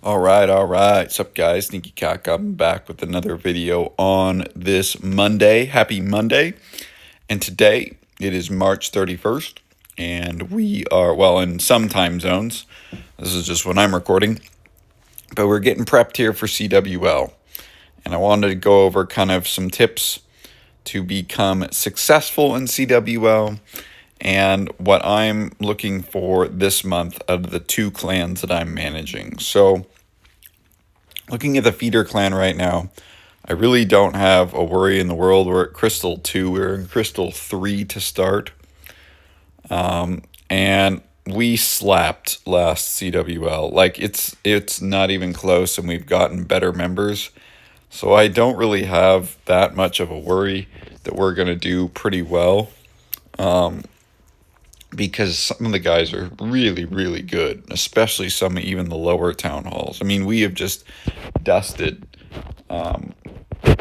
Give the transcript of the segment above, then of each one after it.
All right. What's up, guys? Sneaky Cock. I'm back with another video on this Monday. Happy Monday. And today it is March 31st, and we are, well, in some time zones. This is just when I'm recording, but we're getting prepped here for CWL. And I wanted to go over kind of some tips to become successful in CWL and what I'm looking for this month out of the two clans that I'm managing. So, looking at the feeder clan right now, I really don't have a worry in the world. We're at Crystal 2. We're in Crystal 3 to start. And we slapped last CWL. Like, it's not even close, and we've gotten better members. So I don't really have that much of a worry that we're going to do pretty well. Because some of the guys are really, really good, especially some even the lower town halls. I mean, we have just dusted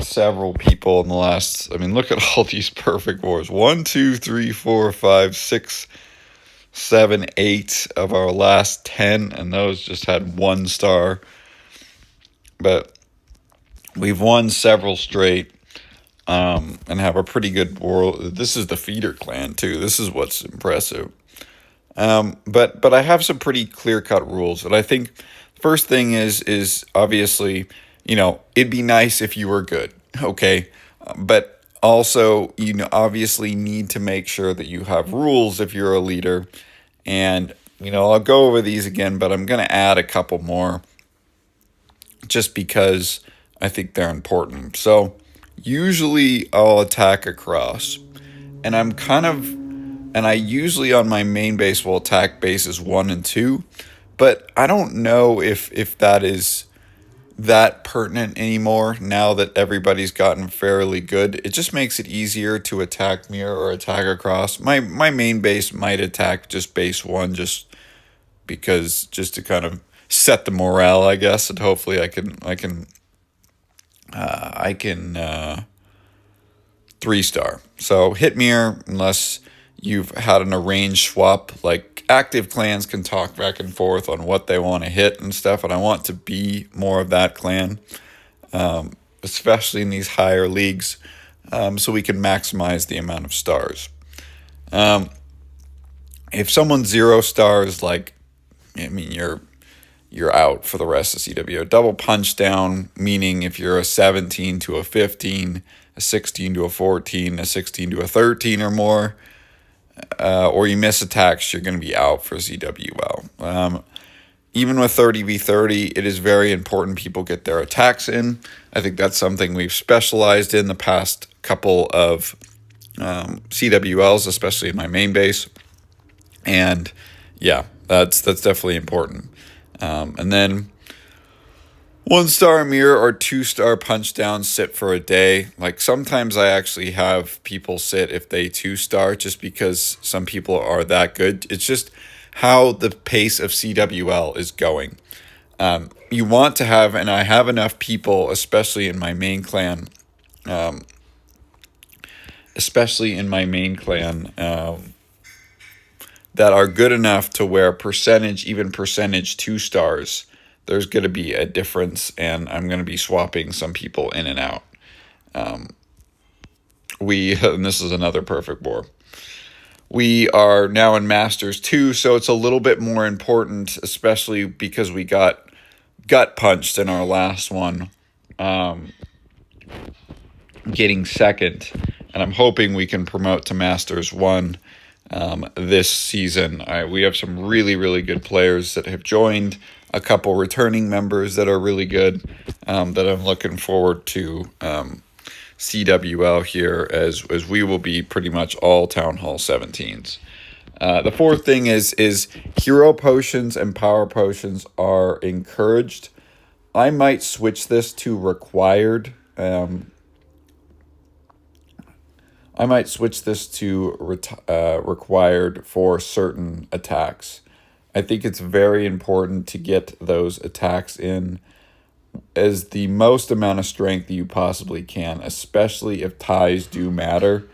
several people in the last. I mean, look at all these perfect wars. 1, 2, 3, 4, 5, 6, 7, 8 of our last 10, and those just had 1 star. But we've won several straight. And have a pretty good world. This is the feeder clan too. This is what's impressive. But I have some pretty clear-cut rules. And I think first thing is obviously, it'd be nice if you were good, okay? But also, obviously need to make sure that you have rules if you're a leader. And, I'll go over these again, but I'm going to add a couple more just because I think they're important. So, usually I'll attack across, and I usually on my main base will attack bases 1 and 2, but I don't know if that is that pertinent anymore now that everybody's gotten fairly good. It just makes it easier to attack mirror or attack across. My main base might attack just base 1 just to kind of set the morale, I guess, and hopefully I can 3-star. So hit mirror unless you've had an arranged swap. Like, active clans can talk back and forth on what they want to hit and stuff, and I want to be more of that clan, especially in these higher leagues, so we can maximize the amount of stars. If someone's 0 stars, you're out for the rest of CWO. Double punch down, meaning if you're a 17 to a 15, a 16 to a 14, a 16 to a 13 or more, or you miss attacks, you're going to be out for CWL. Even with 30v30, it is very important people get their attacks in. I think that's something we've specialized in the past couple of CWLs, especially in my main base. And yeah, that's definitely important. And then 1-star mirror or 2-star punch down sit for a day. Like, sometimes I actually have people sit if they 2-star just because some people are that good. It's just how the pace of CWL is going. You want to have, and I have enough people, especially in my main clan, that are good enough to where percentage 2-stars, there's going to be a difference, and I'm going to be swapping some people in and out. And this is another perfect war. We are now in Masters 2, so it's a little bit more important, especially because we got gut punched in our last one, getting second, and I'm hoping we can promote to Masters 1 this season. We have some really, really good players that have joined, a couple returning members that are really good, that I'm looking forward to CWL here, as we will be pretty much all Town Hall 17s. The fourth thing is hero potions and power potions are encouraged. I might switch this to required. Required for certain attacks. I think it's very important to get those attacks in as the most amount of strength you possibly can, especially if ties do matter.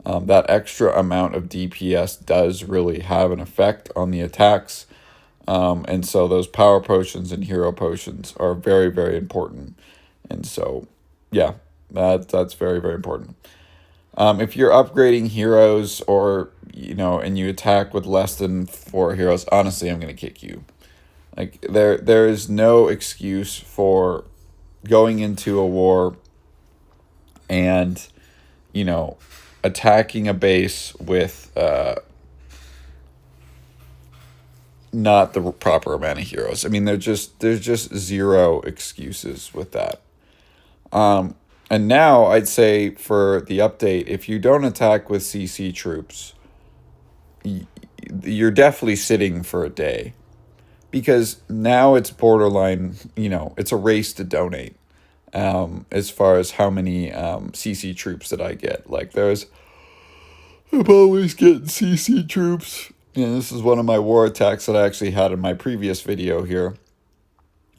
That extra amount of DPS does really have an effect on the attacks. And so those power potions and hero potions are very, very important. And so, yeah, that's very, very important. If you're upgrading heroes or, and you attack with less than 4 heroes, honestly, I'm going to kick you. Like, there is no excuse for going into a war and, attacking a base with not the proper amount of heroes. I mean, there's just zero excuses with that. And now I'd say for the update, if you don't attack with CC troops, you're definitely sitting for a day, because now it's borderline, it's a race to donate. As far as how many CC troops that I get, like I'm always getting CC troops. This is one of my war attacks that I actually had in my previous video here.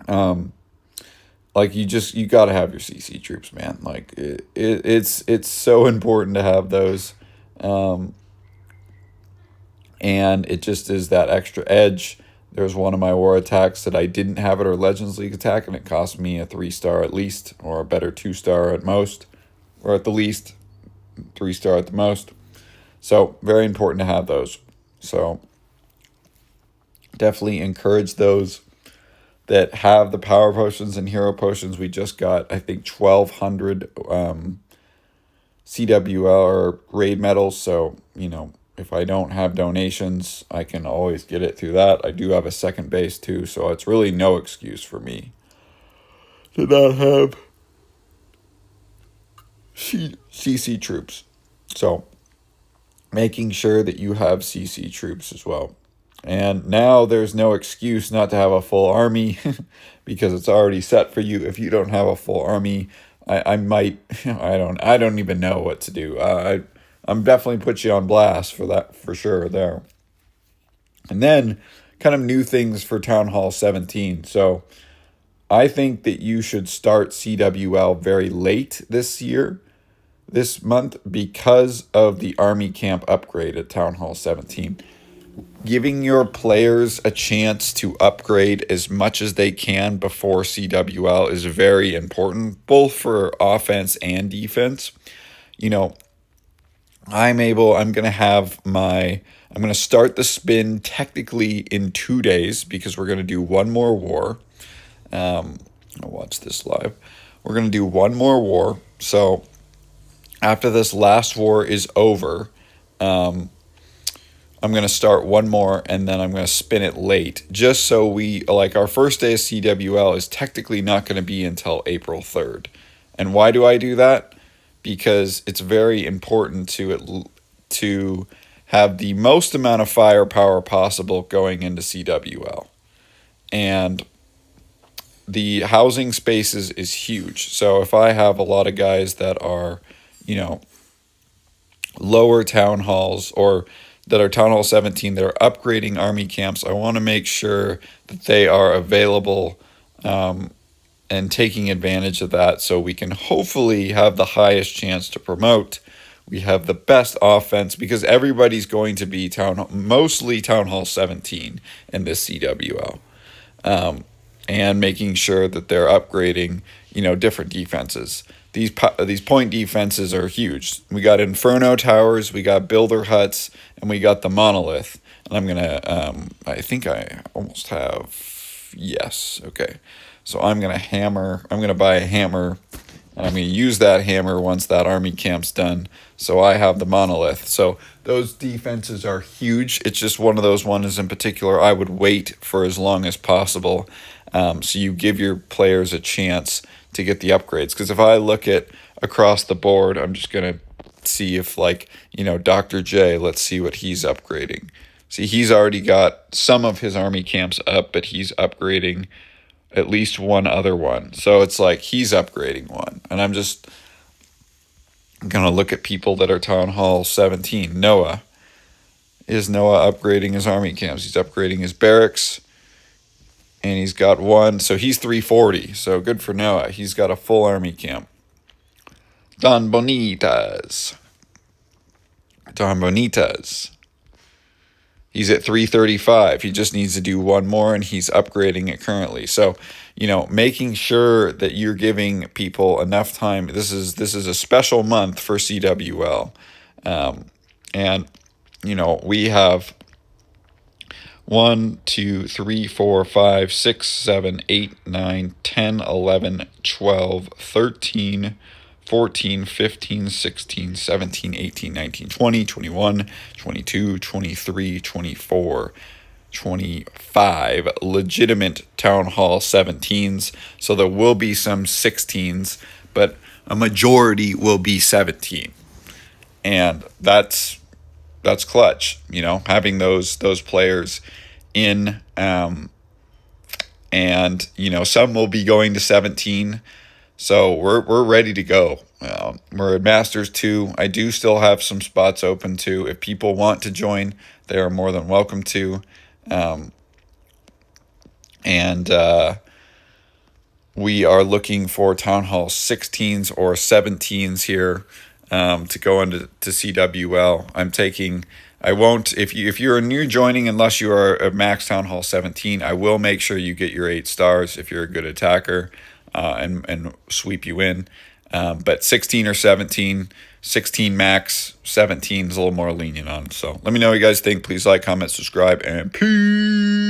Like you got to have your CC troops, man. Like it's so important to have those. And it just is that extra edge. There's one of my war attacks that I didn't have it, or Legends League attack, and it cost me a 3-star at least, or a better 2-star at most, or at the least, 3-star at the most. So very important to have those. So definitely encourage those that have the power potions and hero potions. We just got, I think, 1,200 CWL or raid medals. So, if I don't have donations, I can always get it through that. I do have a second base too, so it's really no excuse for me to not have CC troops. So making sure that you have CC troops as well. And now there's no excuse not to have a full army because it's already set for you. If you don't have a full army, I might, I don't even know what to do. I'm definitely put you on blast for that, for sure there. And then kind of new things for Town Hall 17. So I think that you should start CWL very late this month, because of the army camp upgrade at Town Hall 17. Giving your players a chance to upgrade as much as they can before CWL is very important, both for offense and defense. I'm going to start the spin technically in 2 days, because we're going to do one more war. I'll watch this live. We're going to do one more war. So after this last war is over, I'm going to start one more, and then I'm going to spin it late, just so our first day of CWL is technically not going to be until April 3rd. And why do I do that? Because it's very important to have the most amount of firepower possible going into CWL. And the housing spaces is huge. So if I have a lot of guys that are, lower town halls, or that are Town Hall 17 that are upgrading army camps, I want to make sure that they are available and taking advantage of that, so we can hopefully have the highest chance to promote. We have the best offense, because everybody's going to be mostly Town Hall 17 in this CWL. And making sure that they're upgrading, different defenses. These point defenses are huge. We got Inferno Towers, we got Builder Huts, and we got the Monolith. And I'm going to, I think I almost have, yes, okay. So I'm going to buy a hammer, and I'm going to use that hammer once that army camp's done. So I have the Monolith. So those defenses are huge. It's just one of those ones in particular I would wait for as long as possible. So you give your players a chance to get the upgrades. Because if I look at across the board, I'm just going to see if, Dr. J, let's see what he's upgrading. See, he's already got some of his army camps up, but he's upgrading at least one other one. So it's like he's upgrading one. And I'm just going to look at people that are Town Hall 17. Noah. Is Noah upgrading his army camps? He's upgrading his barracks. And he's got one. So he's 340. So good for Noah. He's got a full army camp. Don Bonitas. He's at 335. He just needs to do one more, and he's upgrading it currently. So, making sure that you're giving people enough time. This is a special month for CWL, and we have 1, 2, 3, 4, 5, 6, 7, 8, 9, 10, 11, 12, 13, 14, 15, 16, 17, 18, 19, 20, 21, 22, 23, 24, 25 legitimate Town Hall 17s. So there will be some 16s, but a majority will be 17. And that's clutch, having those players in, and some will be going to 17. So we're ready to go. We're at Masters 2. I do still have some spots open too. If people want to join, they are more than welcome to. And we are looking for Town Hall 16s or 17s here, to go into CWL. I won't, if you're new joining, unless you are a max Town Hall 17, I will make sure you get your 8 stars if you're a good attacker, and sweep you in. But 16 or 17, 16 max, 17 is a little more lenient on. So let me know what you guys think. Please like, comment, subscribe, and peace.